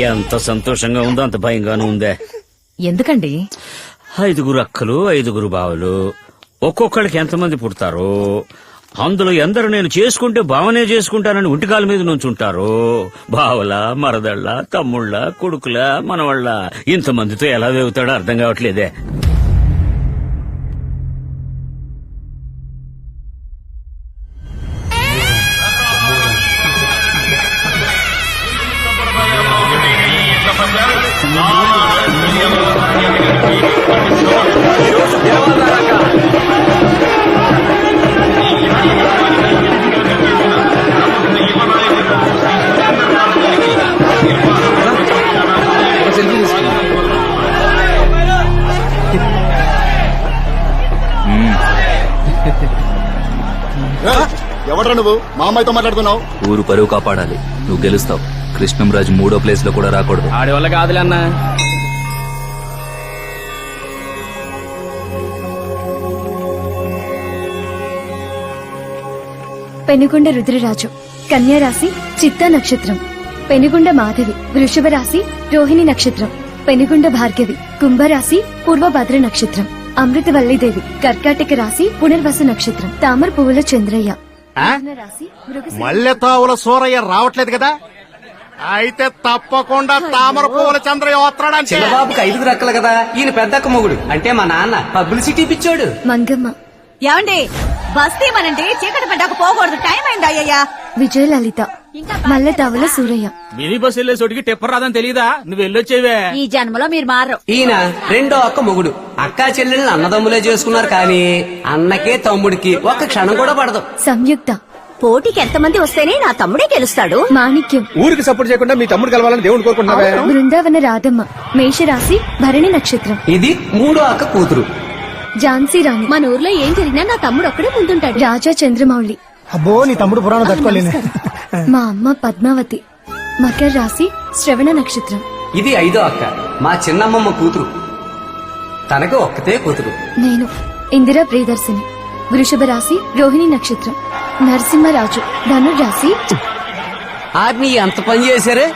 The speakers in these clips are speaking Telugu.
ఎంత సంతోషంగా ఉందో అంత భయంగానూ ఉందే. ఎందుకండి? 5 అక్కలు 5 బావలు, ఒక్కొక్కడికి ఎంతమంది పుడతారో అందులో ఎందరు నేను చేసుకుంటే బావనే చేసుకుంటానని ఒంటికాల మీద నుంచుంటారు. బావల, మరదళ్ళ, తమ్ముళ్ళ, కొడుకుల, మనవాళ్ళ, ఇంతమందితో ఎలా వేగుతాడో అర్థం కావట్లేదే. ఎవడ్రా నువ్వు? మా అమ్మాయితో మాట్లాడుతున్నావు? ఊరు పరువు కాపాడాలి. నువ్వు గెలుస్తావు. కృష్ణంరాజు 3వ ప్లేస్ లో కూడా రాకూడదు. ఆడి వల్ల కాదులే అన్నా. పెనుగొండ రుద్రరాజు, కన్యారాశి చిత్తా నక్షత్రం. పెనుగొండ మాధవి, వృషభ రాశి రోహిణి నక్షత్రం. పెనుగొండ భార్గవి, కుంభరాశి పూర్వభద్ర నక్షత్రం. అమృతవల్లిదేవి, కర్కాటక రాశి పునర్వసు నక్షత్రం. తామర పువ్వుల చంద్రయ్య రాశి మల్లె తావుల సూరయ్య రావట్లేదు కదా? అయితే తప్పకుండా తామర పువ్వుల చంద్రయ్య వస్తాడంటే. చిన్నబాబుకి 5 అక్కలు కదా, ఈయన పెద్దక్క మొగుడు. అంటే మా నాన్న పబ్లిసిటీ పిచ్చోడు. మంగమ్మ. ఏమండి, బస్తీ మనండి చీకటి పడ్డాక పోకూడదు, టైం అయింది అయ్యయ్యా. విజయలలిత, మల్లెతావుల సూరయ్య. మినీ బస్ వెళ్లే చోటికి టిప్పర్ రాదని తెలీదా? నువ్వు వెళ్ళొచ్చేవే. ఈ జన్మలో మీరు మారరు. ఈయన 2వ అక్క మొగుడు. అక్కా చెల్లెళ్ళని అన్నదమ్ములే చేసుకున్నారు కానీ అన్నకే తమ్ముడికి ఒక్క క్షణం కూడా పడదు. సంయుక్త. పోటీకి ఎంతమంది వస్తేనే నా తమ్ముడే గెలుస్తాడు. మాణిక్యం. ఊరికి సపోర్ట్ చేయకుండా మీ తమ్ముడు కలవాలని దేవుడు కోరుకుంటున్నావే. బృందావన రాధమ్మ, మేషరాశి భరణి నక్షత్రం. ఇది 3వ అక్క కూతురు. ఝాన్సీ రాణి. మన ఊర్లో ఏం జరిగినా నా తమ్ముడు ఒక్కడే ముందుంటాడు. రాజా చంద్రమౌళి. అబ్బో, నీ తమ్ముడు పురాణం తట్టుకోలేను. మా అమ్మ పద్మావతి, మకర రాశి శ్రవణ నక్షత్రం. ఇది 5వ అక్క, మా చిన్నమ్మమ్మ కూతురు. తనకు ఒక్కతే కూతురు. నేను ఇందిరా ప్రియదర్శిని, వృషభ రాశి రోహిణి నక్షత్రం. నరసింహరాజు, ధనుర్రాశి. ఆర్ని ఎంత పని చేశారే!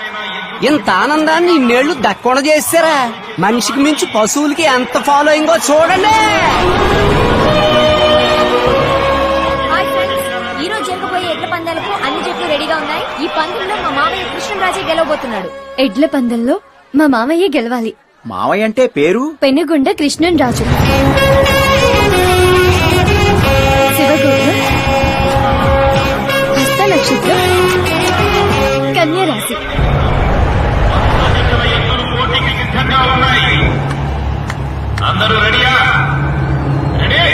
ఇంత ఆనందాన్ని ఇన్నేళ్లు దక్కోణ చేశారా? మనిషికి మించి పశువులకి ఎంత ఫాలోయింగో చూడండి. ఈ రోజు జరగబోయే ఎడ్ల పందాలకు అన్ని జట్లు రెడీగా ఉన్నాయి. ఈ పందెంలో మా మామయ్య కృష్ణరాజే గెలవబోతున్నాడు. ఎడ్ల పందెంలో మా మామయ్య గెలవాలి. మావయ్య అంటే పేరు? పెనుగొండ కృష్ణన్ రాజు. శివగోత్రం, హస్త నక్షత్రం, కన్యారాశి. అందరూ రెడీయా? రెడీ?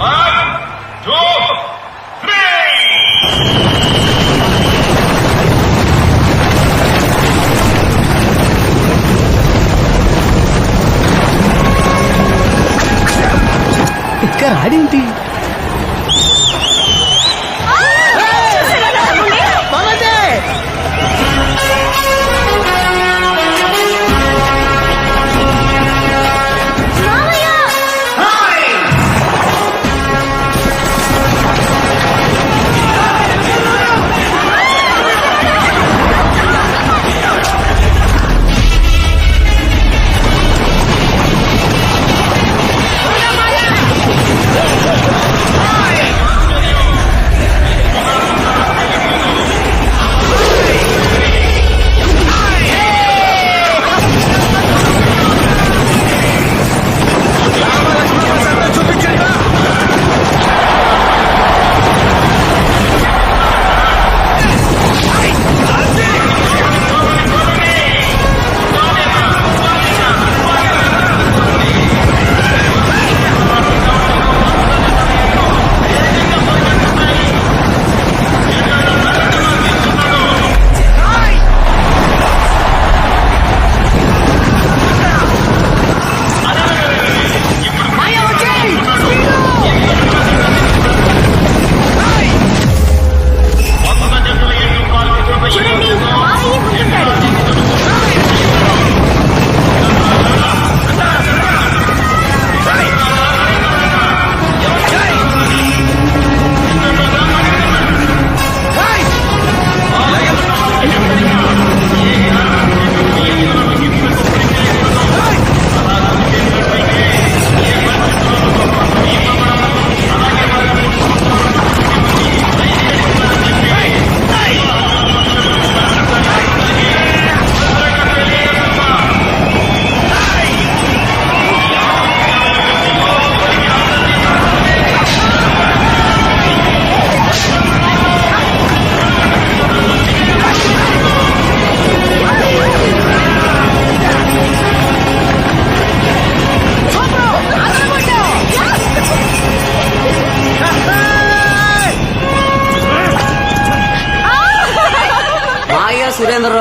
1, 2, 3. ఇక్కడ రాడేంటి?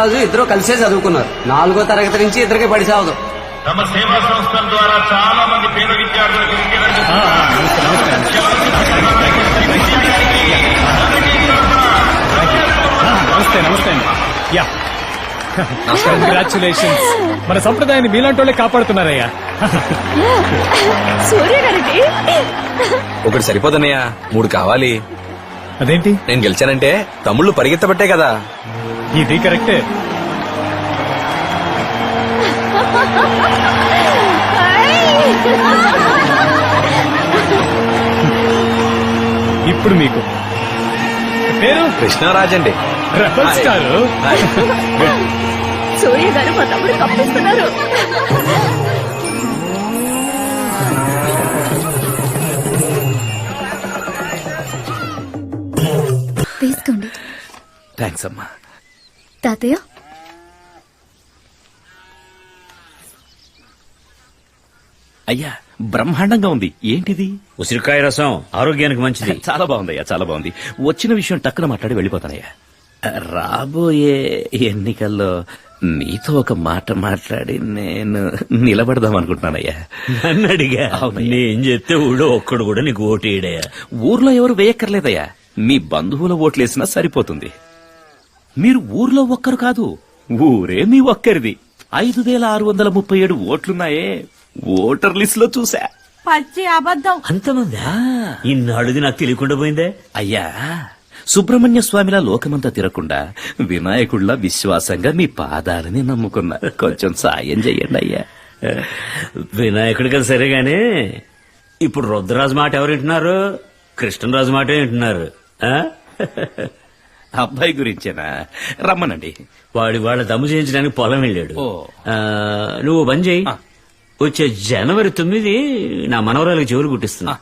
కృష్ణరాజు ఇద్దరు కలిసే చదువుకున్నారు. 4వ తరగతి నుంచి ఇద్దరికి పడి సావదు. తమ సేవా సంస్థల ద్వారా చాలా మంది పేద విద్యార్థులకు విద్యను నమస్తే నమస్తే అండి. Yeah congratulations. మన సంప్రదాయాన్ని మీలాంటి వాళ్ళే కాపాడుతున్నారయ్యా. సూర్య గారికి ఒకటి సరిపోదన్నయ్యా, 3 కావాలి. అదేంటి నేను గెలిచానంటే తమ్ముళ్ళు పరిగెత్తబట్టే కదా. ఇది కరెక్టే. ఇప్పుడు మీకు పేరు కృష్ణరాజ్ అండి. Rebel star. సూర్య గారు మా తమ్ముడు కప్పిస్తున్నారు. తీసుకోండి థ్యాంక్స్ అమ్మా. తాతయ్య. అయ్యా బ్రహ్మాండంగా ఉంది. ఏంటిది? ఉసిరికాయ రసం ఆరోగ్యానికి మంచిది. చాలా బాగుందయ్యా, చాలా బాగుంది. వచ్చిన విషయం టక్కున మాట్లాడి వెళ్ళిపోతానయ్యా. రాబోయే ఎన్నికల్లో నీతో ఒక మాట మాట్లాడి నేను నిలబడదాం అనుకుంటున్నానయ్యా. నన్ను అడిగా అవునయ్యా. నేను చెప్తే ఊళ్ళో ఒక్కడు కూడా నీకు ఓటేయడయా. ఊర్లో ఎవరు వేయక్కర్లేదయ్యా, మీ బంధువుల ఓట్లేసినా సరిపోతుంది. మీరు ఊర్లో ఒక్కరు కాదు, ఊరే మీ ఒక్కరిది. 5637 ఓట్లున్నాయే ఓటర్ లిస్ట్ లో చూసా. పచ్చి అబద్ధం. అంతమందా? ఇన్నాళ్ళుది నాకు తెలియకుండా పోయిందే. అయ్యా సుబ్రహ్మణ్య స్వామిలా లోకమంతా తిరగకుండా వినాయకుడిలా విశ్వాసంగా మీ పాదాలని నమ్ముకున్నా. కొంచెం సాయం చెయ్యండి అయ్యా. వినాయకుడి కదా సరే గాని ఇప్పుడు రుద్రరాజు మాట ఎవరు వింటున్నారు? కృష్ణరాజు మాట వింటున్నారు. ఆ? అబ్బాయి గురించేనా? రమ్మనండి. వాడి వాళ్ళ దమ్ము చేయించడానికి పొలం వెళ్ళాడు. ఓ. నువ్వు బంద్ చేయి. ఆ. వచ్చే జనవరి 9 నా మనవరాలకు చెవులు కుట్టిస్తున్నా.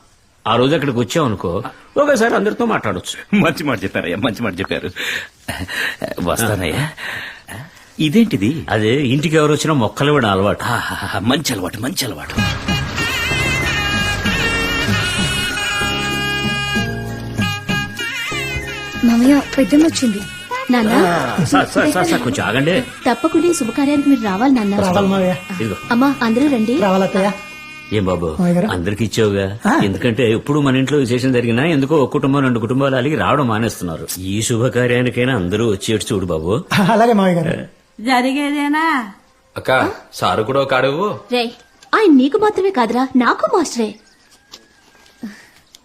ఆ రోజు అక్కడికి వచ్చావు అనుకో, ఒకసారి అందరితో మాట్లాడొచ్చు. మంచి మాట చెప్పారయ్యా, మంచి మాట చెప్పారు. వస్తానయ్యా. ఇదేంటిది? అదే ఇంటికి ఎవరు వచ్చినా మొక్కలు ఇవ్వడం అలవాటు. ఆహాహా, మంచి అలవాటు, మంచి అలవాటు. మామయ్య పెద్దమ్మ వచ్చింది. నాన్న సార్, సార్, సార్, సార్, కొంచెం ఆగండి. తప్పకుండా ఈ శుభకార్యానికి మీరు రావాలి నాన్న. ఇదిగో. అమ్మా అందరూ రండి. ఏం బాబు అందరికి ఇచ్చావుగా? ఎందుకంటే ఎప్పుడు మన ఇంట్లో విశేషం జరిగినా ఎందుకో ఒక కుటుంబం 2 కుటుంబాలు అలిగి రావడం మానేస్తున్నారు. ఈ శుభకార్యానికైనా అందరూ వచ్చేట్టు చూడు బాబు. అలాగే మావయ్య గారు. జరిగేదేనా? అక్క సారు కూడా ఒక అడుగు. రే ఆయన నీకు మాత్రమే కాదురా, నాకు మాస్టరే.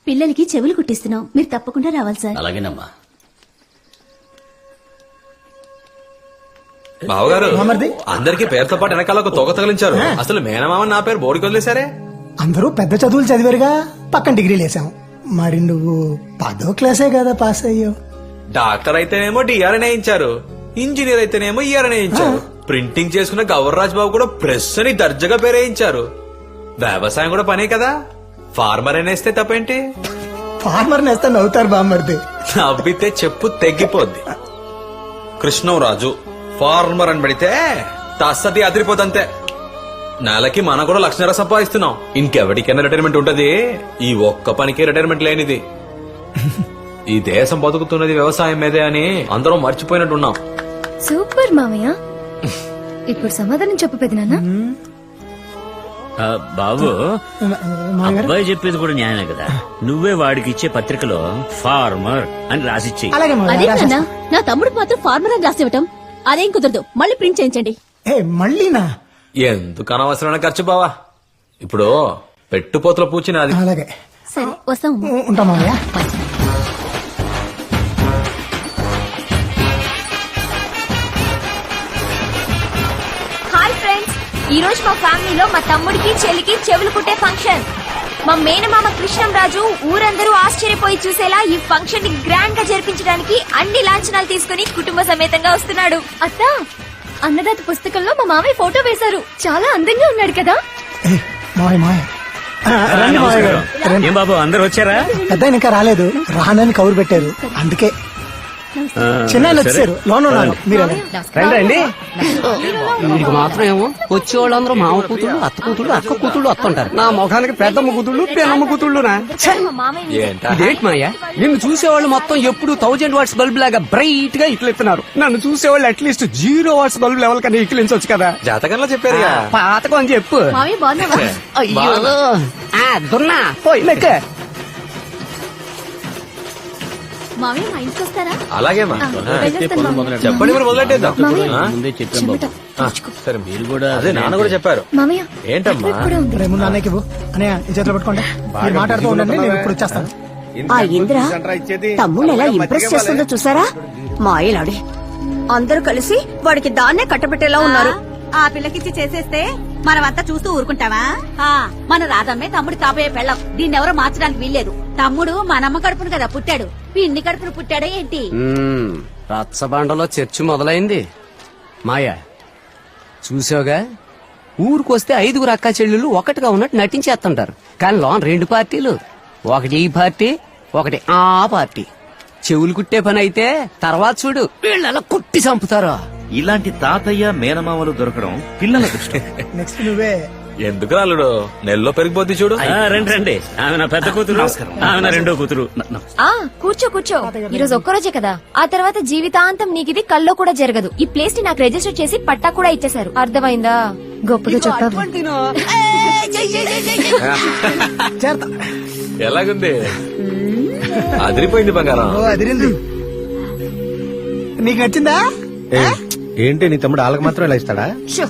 పిల్లలకి చెవులు కుట్టిస్తున్నాం, మీరు తప్పకుండా రావాలి సార్. అలాగేనమ్మా. బావగారు అందరికి పేరుతో పాటు వెనకాల ఒక తోక తగిలించారు. అసలు మేనమామ నా పేరు బోడికి వదిలేశారే. అందరూ పెద్ద చదువులు చదివారుగా, పక్కన డిగ్రీలు వేసాం. మరి నువ్వు 10వ క్లాసే కదా పాస్ అయ్యావు. డాక్టర్ అయితేనేమో డిఆర్ఎన్ వేయించారు, ఇంజనీర్ అయితేనేమో ఈఆర్ఎన్ వేయించారు. ప్రింటింగ్ చేసుకున్న గవర్రాజ్ బాబు కూడా ప్రెస్ అని దర్జాగా పేరేయించారు. వ్యవసాయం కూడా పనే కదా, ఫార్మర్ అనేస్తే తప్పేంటి? ఫార్మర్ నేస్తే నవ్వుతారు బామ్మర్ది. నవ్వితే చెప్పు తెగిపోద్ది. కృష్ణరాజు ఫార్మర్ అని పెడితే తస్తది అదిరిపోతంతే. నెలకి మనం కూడా 1,00,000 సంపాదిస్తున్నాం. ఇంకెవరికైనా రిటైర్మెంట్ ఉంటది, ఈ ఒక్క పనికి రిటైర్మెంట్ లేనిది. ఈ దేశం బతుకుతున్నది వ్యవసాయం మీదే అని అందరం మర్చిపోయినట్టున్నాం. సూపర్ మామయ్య. ఇప్పుడు సమాధానం చెప్పు పెదనాన్న. బాబు అబ్బాయి చెప్పేది కూడా న్యాయమే కదా. నువ్వే వాడికి ఇచ్చే పత్రికలో ఫార్మర్ అని రాసిచ్చేయి. అలాగే అదే నాన్న, నా తమ్ముడు మాత్రం ఫార్మర్ అని రాసివ్వటం అదేం కుదరదు. మళ్ళీ ప్రింట్ చేయించండి. మళ్ళీనా? ఎందుకు అనవసరమైన ఖర్చు బావా. ఇప్పుడు పెట్టుపోతల పూచినది. అలాగే సరే వస్తాం. ఉంటా మామయ్య. హాయ్ ఫ్రెండ్స్, ఈ రోజు మా ఫ్యామిలీలో మా తమ్ముడికి చెల్లికి చెవులు కుట్టే ఫంక్షన్. మా మేనమామ కృష్ణంరాజు ఊరందరూ ఆశ్చర్యపోయి చూసేలా ఈ ఫంక్షన్ ని గ్రాండ్ గా జరిపించడానికి అన్ని లాంఛనాలు తీసుకుని కుటుంబ సమేతంగా వస్తున్నాడు. అత్త, అన్నదాత పుస్తకంలో మా మామయ్య ఫోటో వేశారు. చాలా అందంగా ఉన్నాడు కదా. మావయ్య మావయ్య రండి మావయ్య గారు. ఏం బాబు అందరు వచ్చారా? పెద్ద ఇంకా రాలేదు, రానని కబురు పెట్టారు. అందుకే చిన్న వచ్చారు లోన్ ఉన్నారు మీరు రండి రండి వీడికి మాత్రం ఏమో వచ్చేవాళ్ళందరూ మామ కూతుళ్ళు అత్త కూతుళ్ళు అక్క కూతుళ్ళు వస్తుంటారు నా ముఖానికి పెద్దమ్మ కూతుళ్ళు పెన్నమ్మ కూతుళ్ళునా ఇదేంటి మాయా నిన్ను చూసేవాళ్ళు మొత్తం ఎప్పుడు 1000 వాట్స్ బల్బ్ లాగా బ్రైట్ గా ఇట్లెత్తున్నారు నన్ను చూసేవాళ్ళు అట్లీస్ట్ 0 వాట్స్ బల్బ్ లెవెల్ కన్నా ఇక్కిలించవచ్చు కదా జాతకంలో చెప్పారు పాతకం అని చెప్పు మామయ్య బాగున్నావా అయ్యో దున్నా పోయి లెక్క మామయ్య మా ఇంటికి వస్తారా అలాగేమా వెళ్ళొస్తాను మామయ్య. చెప్పండి మరి మొదలెట్టేద్దాం మామయ్య. ముందే చెప్పాం బాబు. సరే మీరు కూడా అదే నాన్న కూడా చెప్పారు మామయ్య ఏంటమ్మా ఇక్కడ కూడా ఉంది. రేపు ముందు అన్నయ్యకి ఇవ్వు అన్నయ్య ఈ చేతిలో పెట్టుకోండి మీరు మాట్లాడుతూ ఉండండి నేను ఇప్పుడు వచ్చేస్తాను ఆ ఇంద్ర తమ్ముళ్ళు ఎలా ఇంప్రెస్ చేస్తుందో చూసారా మాయలాడి అందరూ కలిసి వాడికి దాన్నే కట్టబెట్టేలా ఉన్నారు. ఆ పిల్లకిచ్చి చేసేస్తే మనమంతా చూస్తూ ఊరుకుంటావా మన రాధమ్మే తమ్ముడు కాబోయే పెళ్ళం దీన్ని ఎవరో మార్చడానికి వీల్లేదు. తమ్ముడు మనమ్మ కడుపును కదా పుట్టాడు, పిన్ని కడుపును పుట్టాడా ఏంటి? రచ్చబండలో చర్చి మొదలైంది. మాయా చూసావుగా ఊరికొస్తే 5 అక్క చెల్లెళ్ళు ఒకటిగా ఉన్నట్టు నటించేస్తుంటారు కానీ లోన్ 2 పార్టీలు, ఒకటి ఈ పార్టీ ఒకటి ఆ పార్టీ. చెవులు కుట్టే పని అయితే తర్వాత చూడు వీళ్ళలా కుట్టి చంపుతారు. ఇలాంటి తాతయ్య మేనమామలు దొరకడం పిల్లల దృష్టి. నెక్స్ట్ నువ్వే ఎందుకు రాలుడు నెలలో పెరిగిపోద్ది చూడు రండి రండి. ఆమె నా పెద్ద కూతురు, ఆమె నా రెండో కూతురు. కూర్చో కూర్చో. ఈ రోజు ఒక్కరోజే కదా, ఆ తర్వాత జీవితాంతం నీకిది కల్లో కూడా జరగదు. ఈ ప్లేస్ ని నాకు రిజిస్టర్ చేసి పట్టా కూడా ఇచ్చేశారు. అర్థమైందా? గొప్పగా చెప్పావు. అటువంటిను. చేరతా ఎలాగుంది? అదిరిపోయింది బంగారం. ఓ అదిరింది. నీకు నచ్చిందా? ఏంటి నీ తమ్ముడు వాళ్ళకి మాత్రం ఇలా ఇస్తాడా? షో.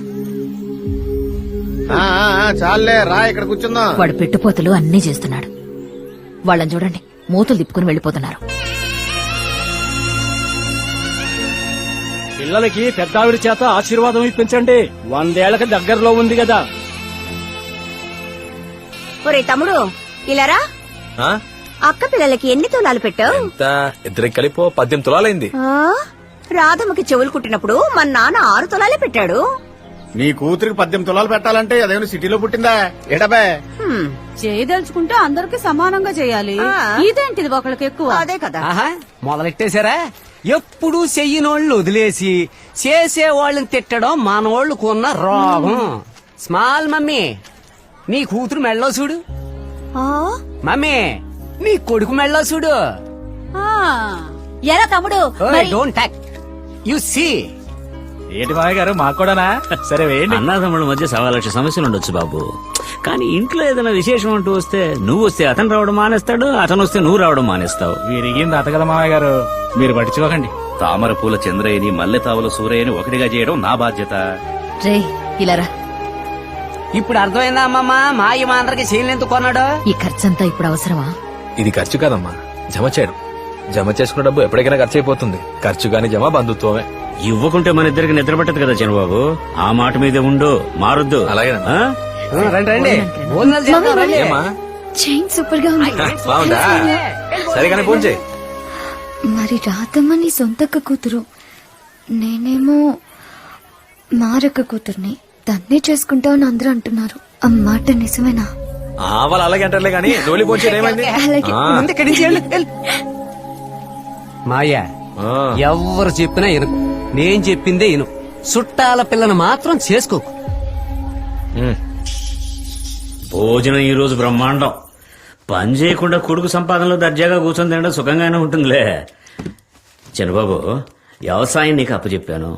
చాలే రా ఇక్కడ కూర్చుందాం. వాడు పెట్టుపోతలు అన్నీ చేస్తున్నాడు. వాళ్ళని చూడండి మూతులు తిప్పుకుని వెళ్లిపోతున్నారు. పిల్లలకి పెద్దావిడి చేత ఆశీర్వాదం ఇప్పించండి. 100 ఏళ్లకి దగ్గరలో ఉంది కదా. ఒరే తమ్ముడు ఇలారా, ఆ? అక్క పిల్లలకి ఎన్ని తులాలు పెట్టావు? ఎంత ఇద్దరికి కలిపో 18 తులాలైంది. రాధమ్మకి చెవులు కుట్టినప్పుడు మన నాన్న 6 తులాలే పెట్టాడు. నీ కూతురికి 18 తులాలు పెట్టాలంటే అదేమైనా సిటీలో పుట్టిందా? ఎడబే చేయదలుచుకుంటే అందరికి సమానంగా చేయాలి. ఇదేంటిది ఒకళ్ళకి ఎక్కువ? అదే కదా. ఆహా మొదలెట్టేశారా? ఎప్పుడు చెయ్యినోళ్ళు వదిలేసి చేసేవాళ్ళని తిట్టడం మనోళ్ళకు ఉన్న రోగం. స్మాల్ మమ్మీ నీ కూతురు మెళ్ళో చూడు. మమ్మీ నీ కొడుకు మెళ్ళో చూడు. ఎరా తమ్ముడు డోంట్ టాక్ యు సీ. ఏంటి మామయ్య గారు మాకు కూడానా? సరే వేయండి. అన్నదమ్ముల మధ్య 1,00,000 సమస్యలు ఉండొచ్చు బాబు, కానీ ఇంట్లో ఏదైనా విశేషం అంటూ వస్తే నువ్వు వస్తే అతను రావడం మానేస్తాడు, అతను వస్తే నువ్వు రావడం మానేస్తావు. వీరిగింది అత కదా మామయ్య గారు, మీరు పట్టించుకోకండి. తామర పూల చంద్రయ్యని మల్లె తావుల సూరయ్యని ఒకటిగా చేయడం నా బాధ్యత. రే ఇలారా, ఇప్పుడు అర్థమైందా అమ్మమ్మ మాయ మా అందరికి చేయలేందుకు కొన్నాడు? ఈ ఖర్చంతా ఇప్పుడు అవసరమా? ఇది ఖర్చు కాదమ్మా, జమ చేయడం. జమ చేసుకున్న డబ్బు ఎప్పటికైనా ఖర్చు అయిపోతుంది. ఖర్చు గాని జమ బంధుత్వమే. ఇవ్వకుంటే మన ఇద్దరికి నిద్ర పట్టదు కదా చంద్రబాబు. ఆ మాట మీదే ఉండు, మారొద్దు. అలాగేనమ్మా. ఆ? రండి రండి భోజనాలు చేద్దాం, రండి. ఏమా చైన్ సూపర్ గా ఉంది. బాగుందా? సరిగానే ఫోన్ చేయి. మరి రాధమ్మ నీ సొంతక్క కూతురు, నేనేమో మారక్క కూతుర్ని. తన్నే చేసుకుంటావని అందరూ అంటున్నారు. ఆ మాట నిజమేనా? వాళ్ళు అలాగే అంటారులే కానీ నోలి ఫోన్ చేయడం ఏమైంది? అలాగే. ముందు ఇక్కడి నుంచి వెళ్ళు, వెళ్ళు. మాయా ఎవరు చెప్పినా ఇను, నేను చెప్పిందే ఇను. చుట్టాల పిల్లను మాత్రం చేసుకోకు. భోజనం ఈ రోజు బ్రహ్మాండం. పని చేయకుండా కొడుకు సంపాదనలో దర్జాగా కూర్చొని తినడం సుఖంగానే ఉంటుందిలే. చంద్రబాబు, వ్యవసాయం నీకు అప్పచెప్పాను,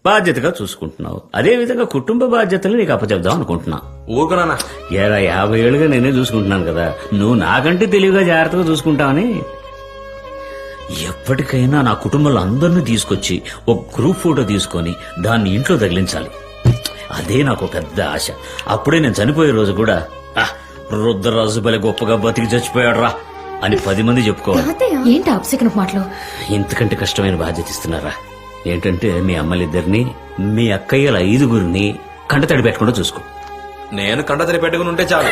బాధ్యతగా చూసుకుంటున్నావు. అదే విధంగా కుటుంబ బాధ్యతలు నీకు అప్పచెప్దాం అనుకుంటున్నా. ఊరుకున్నానా? 50 ఏళ్ళుగా నేనే చూసుకుంటున్నాను కదా, నువ్వు నాకంటే తెలివిగా జాగ్రత్తగా చూసుకుంటావని. ఎప్పటికైనా నా కుటుంబంలో అందరినీ తీసుకొచ్చి ఒక గ్రూప్ ఫోటో తీసుకొని దాన్ని ఇంట్లో తగిలించాలి. అదే నాకు పెద్ద ఆశ. అప్పుడే నేను చనిపోయే రోజు కూడా రుద్రరాజు బలి గొప్పగా బతికి చచ్చిపోయాడు రా అని 10 మంది చెప్పుకోవాలి. ఏంటి అప్సెకన మాటలు? ఇంతకంటే కష్టమైన బాధ్యత ఇస్తున్నారా? ఏంటంటే మీ అమ్మలిద్దరిని, మీ అక్కయ్యల 5గురిని కంటతడి పెట్టకుండా చూసుకో. నేను కంట తడి పెట్టుకుని ఉంటే చాలు.